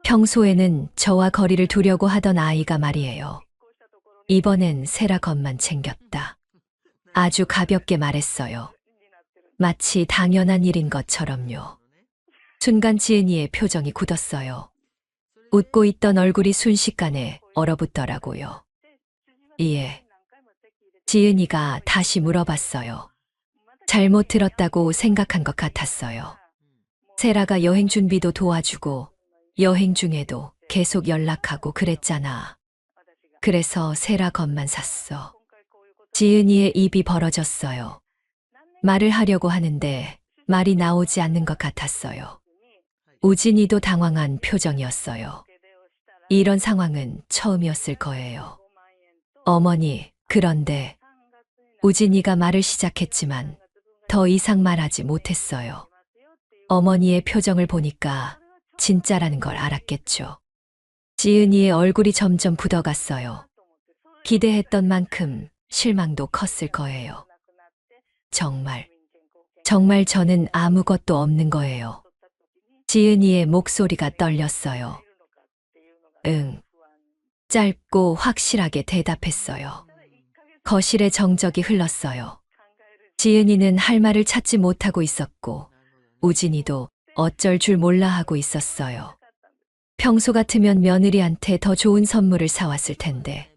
평소에는 저와 거리를 두려고 하던 아이가 말이에요. 이번엔 세라 것만 챙겼다. 아주 가볍게 말했어요. 마치 당연한 일인 것처럼요. 순간 지은이의 표정이 굳었어요. 웃고 있던 얼굴이 순식간에 얼어붙더라고요. 예. 지은이가 다시 물어봤어요. 잘못 들었다고 생각한 것 같았어요. 세라가 여행 준비도 도와주고 여행 중에도 계속 연락하고 그랬잖아. 그래서 세라 것만 샀어. 지은이의 입이 벌어졌어요. 말을 하려고 하는데 말이 나오지 않는 것 같았어요. 우진이도 당황한 표정이었어요. 이런 상황은 처음이었을 거예요. 어머니, 그런데 우진이가 말을 시작했지만 더 이상 말하지 못했어요. 어머니의 표정을 보니까 진짜라는 걸 알았겠죠. 지은이의 얼굴이 점점 굳어갔어요. 기대했던 만큼 실망도 컸을 거예요. 정말 저는 아무것도 없는 거예요. 지은이의 목소리가 떨렸어요. 응. 짧고 확실하게 대답했어요. 거실에 정적이 흘렀어요. 지은이는 할 말을 찾지 못하고 있었고 우진이도 어쩔 줄 몰라 하고 있었어요. 평소 같으면 며느리한테 더 좋은 선물을 사왔을 텐데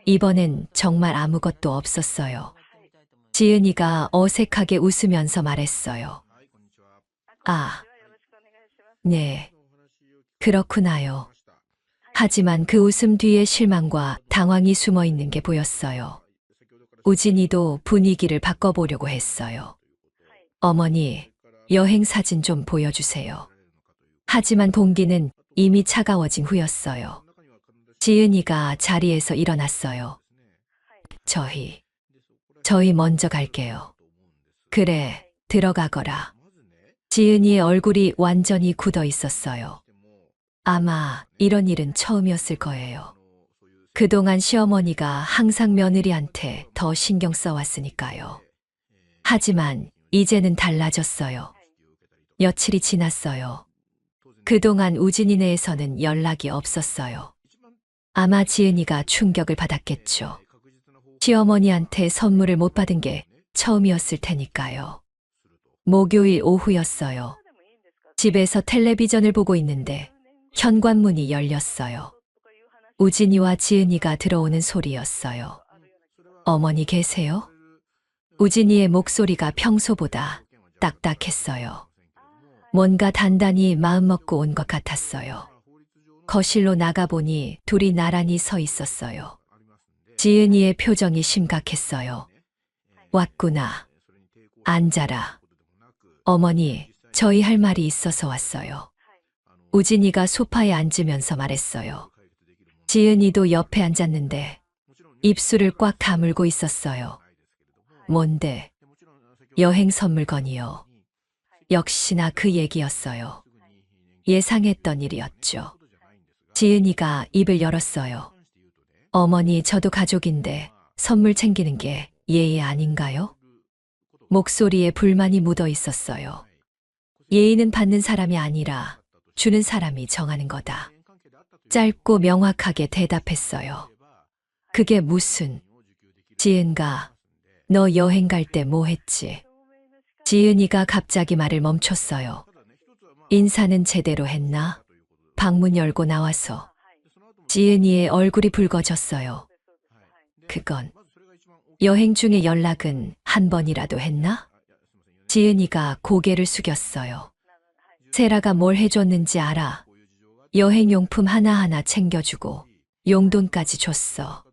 이번엔 정말 아무것도 없었어요. 지은이가 어색하게 웃으면서 말했어요. 아, 네, 그렇구나요. 하지만 그 웃음 뒤에 실망과 당황이 숨어 있는 게 보였어요. 우진이도 분위기를 바꿔보려고 했어요. 어머니, 여행 사진 좀 보여주세요. 하지만 동기는 이미 차가워진 후였어요. 지은이가 자리에서 일어났어요. 저희 먼저 갈게요. 그래, 들어가거라. 지은이의 얼굴이 완전히 굳어 있었어요. 아마 이런 일은 처음이었을 거예요. 그동안 시어머니가 항상 며느리한테 더 신경 써왔으니까요. 하지만 이제는 달라졌어요. 며칠이 지났어요. 그동안 우진이네에서는 연락이 없었어요. 아마 지은이가 충격을 받았겠죠. 시어머니한테 선물을 못 받은 게 처음이었을 테니까요. 목요일 오후였어요. 집에서 텔레비전을 보고 있는데 현관문이 열렸어요. 우진이와 지은이가 들어오는 소리였어요. 어머니 계세요? 우진이의 목소리가 평소보다 딱딱했어요. 뭔가 단단히 마음먹고 온 것 같았어요. 거실로 나가보니 둘이 나란히 서 있었어요. 지은이의 표정이 심각했어요. 왔구나. 앉아라. 어머니, 저희 할 말이 있어서 왔어요. 우진이가 소파에 앉으면서 말했어요. 지은이도 옆에 앉았는데 입술을 꽉 다물고 있었어요. 뭔데? 여행 선물건이요. 역시나 그 얘기였어요. 예상했던 일이었죠. 지은이가 입을 열었어요. 어머니, 저도 가족인데 선물 챙기는 게 예의 아닌가요? 목소리에 불만이 묻어 있었어요. 예의는 받는 사람이 아니라 주는 사람이 정하는 거다. 짧고 명확하게 대답했어요. 그게 무슨? 지은가, 너 여행 갈 때 뭐 했지? 지은이가 갑자기 말을 멈췄어요. 인사는 제대로 했나? 방문 열고 나와서 지은이의 얼굴이 붉어졌어요. 그건 여행 중에 연락은 한 번이라도 했나? 지은이가 고개를 숙였어요. 세라가 뭘 해줬는지 알아. 여행용품 하나하나 챙겨주고 용돈까지 줬어.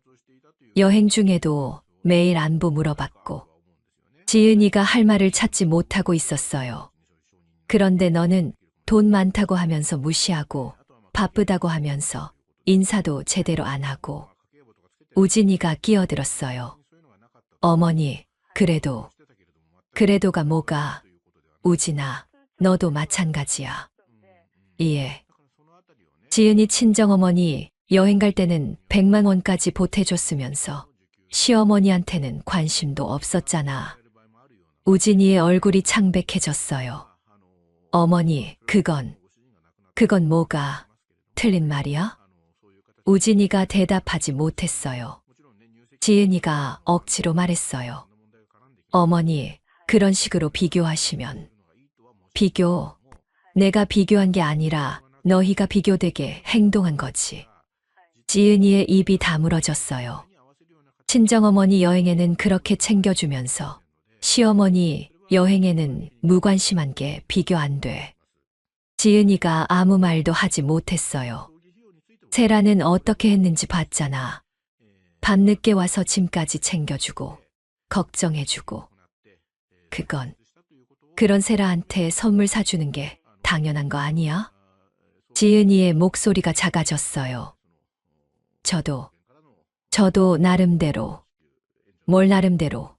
여행 중에도 매일 안부 물어봤고. 지은이가 할 말을 찾지 못하고 있었어요. 그런데 너는 돈 많다고 하면서 무시하고 바쁘다고 하면서 인사도 제대로 안 하고. 우진이가 끼어들었어요. 어머니, 그래도가 뭐가? 우진아, 너도 마찬가지야. 예. 지은이 친정어머니 여행 갈 때는 100만 원까지 보태줬으면서 시어머니한테는 관심도 없었잖아. 우진이의 얼굴이 창백해졌어요. 어머니, 그건 뭐가 틀린 말이야? 우진이가 대답하지 못했어요. 지은이가 억지로 말했어요. 어머니, 그런 식으로 비교하시면. 내가 비교한 게 아니라 너희가 비교되게 행동한 거지. 지은이의 입이 다물어졌어요. 친정어머니 여행에는 그렇게 챙겨주면서 시어머니 여행에는 무관심한 게 비교 안 돼. 지은이가 아무 말도 하지 못했어요. 세라는 어떻게 했는지 봤잖아. 밤늦게 와서 짐까지 챙겨주고 걱정해주고. 그런 세라한테 선물 사주는 게 당연한 거 아니야? 지은이의 목소리가 작아졌어요. 저도 나름대로, 뭘 나름대로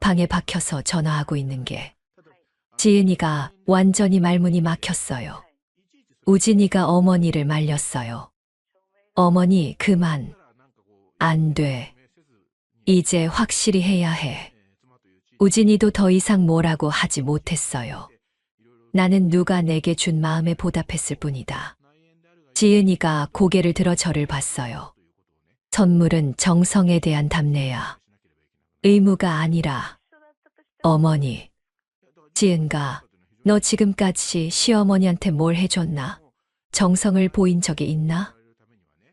방에 박혀서 전화하고 있는 게. 지은이가 완전히 말문이 막혔어요. 우진이가 어머니를 말렸어요. 어머니, 그만. 안 돼. 이제 확실히 해야 해. 우진이도 더 이상 뭐라고 하지 못했어요. 나는 누가 내게 준 마음에 보답했을 뿐이다. 지은이가 고개를 들어 저를 봤어요. 선물은 정성에 대한 답례야. 의무가 아니라. 어머니. 지은가, 너 지금까지 시어머니한테 뭘 해줬나? 정성을 보인 적이 있나?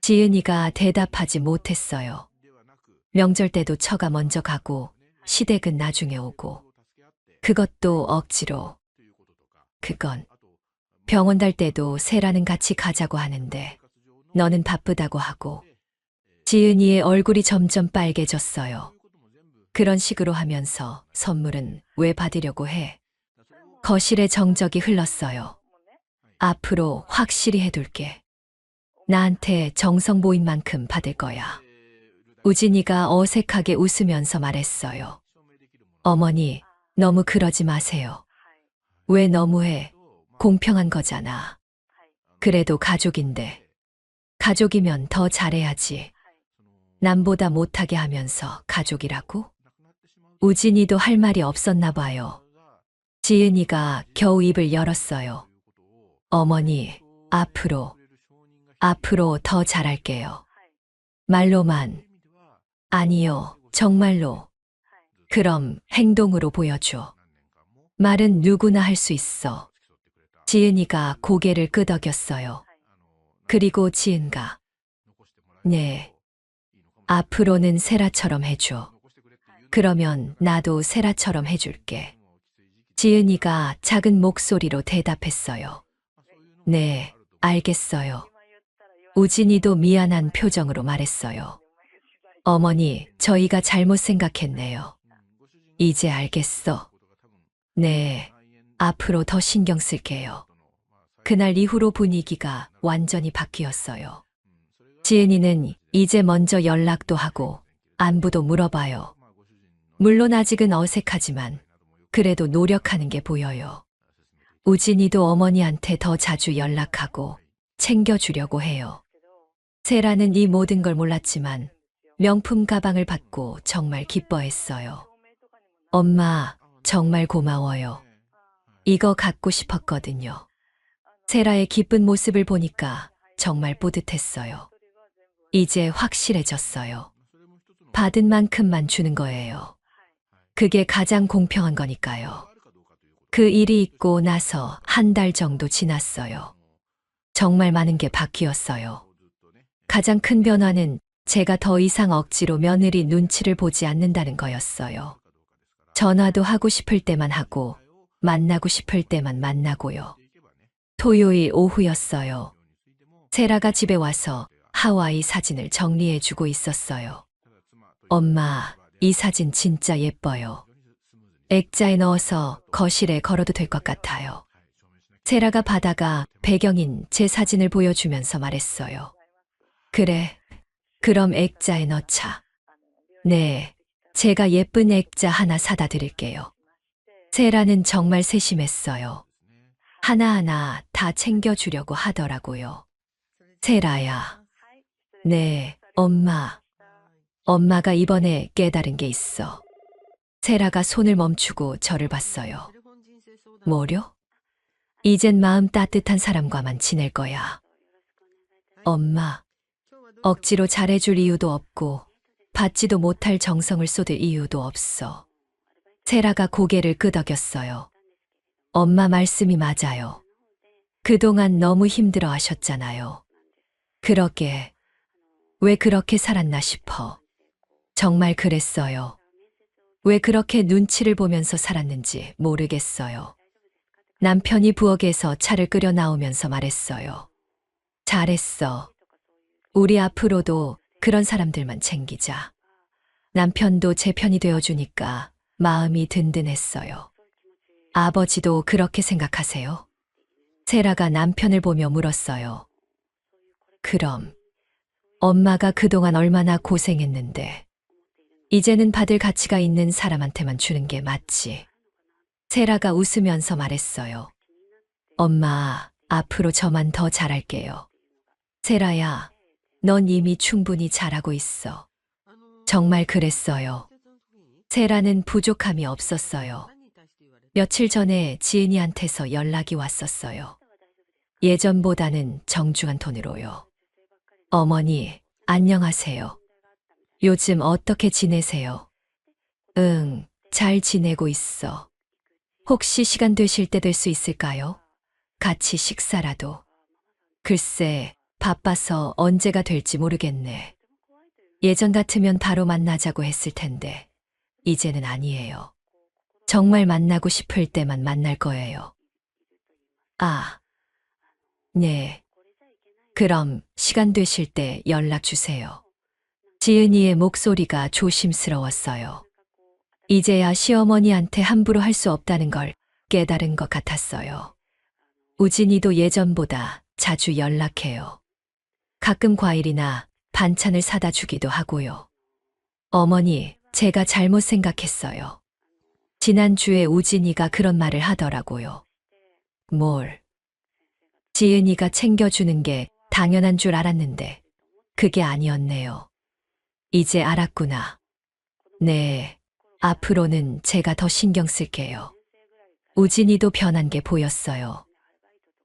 지은이가 대답하지 못했어요. 명절 때도 처가 먼저 가고 시댁은 나중에 오고. 그것도 억지로. 그건 병원 갈 때도 세라는 같이 가자고 하는데 너는 바쁘다고 하고. 지은이의 얼굴이 점점 빨개졌어요. 그런 식으로 하면서 선물은 왜 받으려고 해? 거실에 정적이 흘렀어요. 앞으로 확실히 해둘게. 나한테 정성 보인 만큼 받을 거야. 우진이가 어색하게 웃으면서 말했어요. 어머니, 너무 그러지 마세요. 왜 너무해? 공평한 거잖아. 그래도 가족인데. 가족이면 더 잘해야지. 남보다 못하게 하면서 가족이라고? 우진이도 할 말이 없었나 봐요. 지은이가 겨우 입을 열었어요. 어머니, 앞으로 더 잘할게요. 말로만. 아니요, 정말로. 그럼 행동으로 보여줘. 말은 누구나 할 수 있어. 지은이가 고개를 끄덕였어요. 그리고 지은가. 네. 앞으로는 세라처럼 해줘. 그러면 나도 세라처럼 해줄게. 지은이가 작은 목소리로 대답했어요. 네, 알겠어요. 우진이도 미안한 표정으로 말했어요. 어머니, 저희가 잘못 생각했네요. 이제 알겠어. 네, 앞으로 더 신경 쓸게요. 그날 이후로 분위기가 완전히 바뀌었어요. 지은이는 이제 먼저 연락도 하고 안부도 물어봐요. 물론 아직은 어색하지만 그래도 노력하는 게 보여요. 우진이도 어머니한테 더 자주 연락하고 챙겨주려고 해요. 세라는 이 모든 걸 몰랐지만 명품 가방을 받고 정말 기뻐했어요. 엄마, 정말 고마워요. 이거 갖고 싶었거든요. 세라의 기쁜 모습을 보니까 정말 뿌듯했어요. 이제 확실해졌어요. 받은 만큼만 주는 거예요. 그게 가장 공평한 거니까요. 그 일이 있고 나서 한 달 정도 지났어요. 정말 많은 게 바뀌었어요. 가장 큰 변화는 제가 더 이상 억지로 며느리 눈치를 보지 않는다는 거였어요. 전화도 하고 싶을 때만 하고, 만나고 싶을 때만 만나고요. 토요일 오후였어요. 세라가 집에 와서 하와이 사진을 정리해주고 있었어요. 엄마, 이 사진 진짜 예뻐요. 액자에 넣어서 거실에 걸어도 될 것 같아요. 세라가 받아가 배경인 제 사진을 보여주면서 말했어요. 그래, 그럼 액자에 넣자. 네, 제가 예쁜 액자 하나 사다 드릴게요. 세라는 정말 세심했어요. 하나하나 다 챙겨주려고 하더라고요. 세라야. 네, 엄마. 엄마가 이번에 깨달은 게 있어. 세라가 손을 멈추고 저를 봤어요. 뭐려? 이젠 마음 따뜻한 사람과만 지낼 거야. 엄마, 억지로 잘해줄 이유도 없고 받지도 못할 정성을 쏟을 이유도 없어. 세라가 고개를 끄덕였어요. 엄마 말씀이 맞아요. 그동안 너무 힘들어 하셨잖아요. 그러게, 왜 그렇게 살았나 싶어. 정말 그랬어요. 왜 그렇게 눈치를 보면서 살았는지 모르겠어요. 남편이 부엌에서 차를 끓여 나오면서 말했어요. 잘했어. 우리 앞으로도 그런 사람들만 챙기자. 남편도 제 편이 되어주니까 마음이 든든했어요. 아버지도 그렇게 생각하세요? 세라가 남편을 보며 물었어요. 그럼, 엄마가 그동안 얼마나 고생했는데, 이제는 받을 가치가 있는 사람한테만 주는 게 맞지. 세라가 웃으면서 말했어요. 엄마, 앞으로 저만 더 잘할게요. 세라야, 넌 이미 충분히 잘하고 있어. 정말 그랬어요. 세라는 부족함이 없었어요. 며칠 전에 지은이한테서 연락이 왔었어요. 예전보다는 정중한 톤으로요. 어머니, 안녕하세요. 요즘 어떻게 지내세요? 응, 잘 지내고 있어. 혹시 시간 되실 때 될 수 있을까요? 같이 식사라도. 글쎄, 바빠서 언제가 될지 모르겠네. 예전 같으면 바로 만나자고 했을 텐데, 이제는 아니에요. 정말 만나고 싶을 때만 만날 거예요. 아, 네. 그럼 시간 되실 때 연락 주세요. 지은이의 목소리가 조심스러웠어요. 이제야 시어머니한테 함부로 할 수 없다는 걸 깨달은 것 같았어요. 우진이도 예전보다 자주 연락해요. 가끔 과일이나 반찬을 사다 주기도 하고요. 어머니, 제가 잘못 생각했어요. 지난주에 우진이가 그런 말을 하더라고요. 뭘? 지은이가 챙겨주는 게 당연한 줄 알았는데 그게 아니었네요. 이제 알았구나. 네, 앞으로는 제가 더 신경 쓸게요. 우진이도 변한 게 보였어요.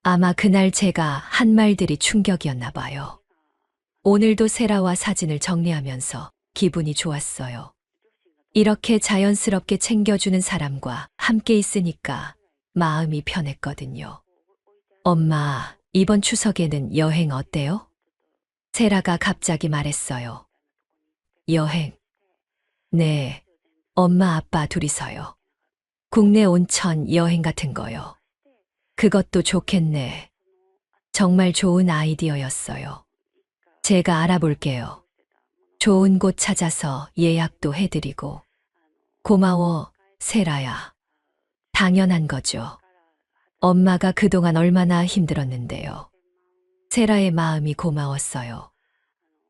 아마 그날 제가 한 말들이 충격이었나 봐요. 오늘도 세라와 사진을 정리하면서 기분이 좋았어요. 이렇게 자연스럽게 챙겨주는 사람과 함께 있으니까 마음이 편했거든요. 엄마, 이번 추석에는 여행 어때요? 세라가 갑자기 말했어요. 여행? 네, 엄마 아빠 둘이서요. 국내 온천 여행 같은 거요. 그것도 좋겠네. 정말 좋은 아이디어였어요. 제가 알아볼게요. 좋은 곳 찾아서 예약도 해드리고. 고마워, 세라야. 당연한 거죠. 엄마가 그동안 얼마나 힘들었는데요. 세라의 마음이 고마웠어요.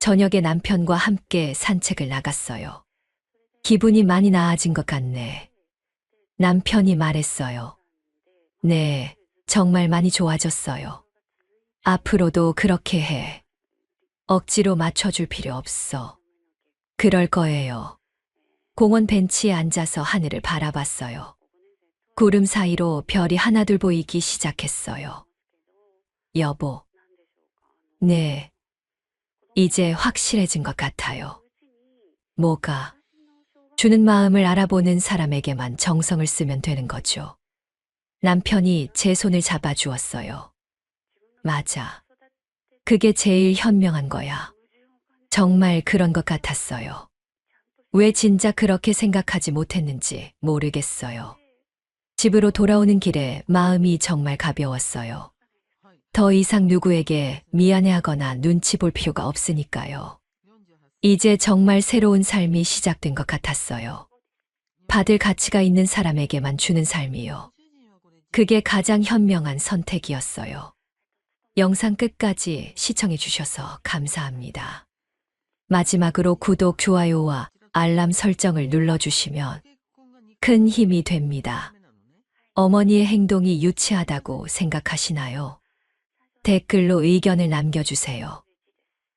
저녁에 남편과 함께 산책을 나갔어요. 기분이 많이 나아진 것 같네. 남편이 말했어요. 네, 정말 많이 좋아졌어요. 앞으로도 그렇게 해. 억지로 맞춰줄 필요 없어. 그럴 거예요. 공원 벤치에 앉아서 하늘을 바라봤어요. 구름 사이로 별이 하나둘 보이기 시작했어요. 여보. 네. 이제 확실해진 것 같아요. 뭐가? 주는 마음을 알아보는 사람에게만 정성을 쓰면 되는 거죠. 남편이 제 손을 잡아주었어요. 맞아. 그게 제일 현명한 거야. 정말 그런 것 같았어요. 왜 진작 그렇게 생각하지 못했는지 모르겠어요. 집으로 돌아오는 길에 마음이 정말 가벼웠어요. 더 이상 누구에게 미안해하거나 눈치 볼 필요가 없으니까요. 이제 정말 새로운 삶이 시작된 것 같았어요. 받을 가치가 있는 사람에게만 주는 삶이요. 그게 가장 현명한 선택이었어요. 영상 끝까지 시청해 주셔서 감사합니다. 마지막으로 구독, 좋아요와 알람 설정을 눌러주시면 큰 힘이 됩니다. 어머니의 행동이 유치하다고 생각하시나요? 댓글로 의견을 남겨주세요.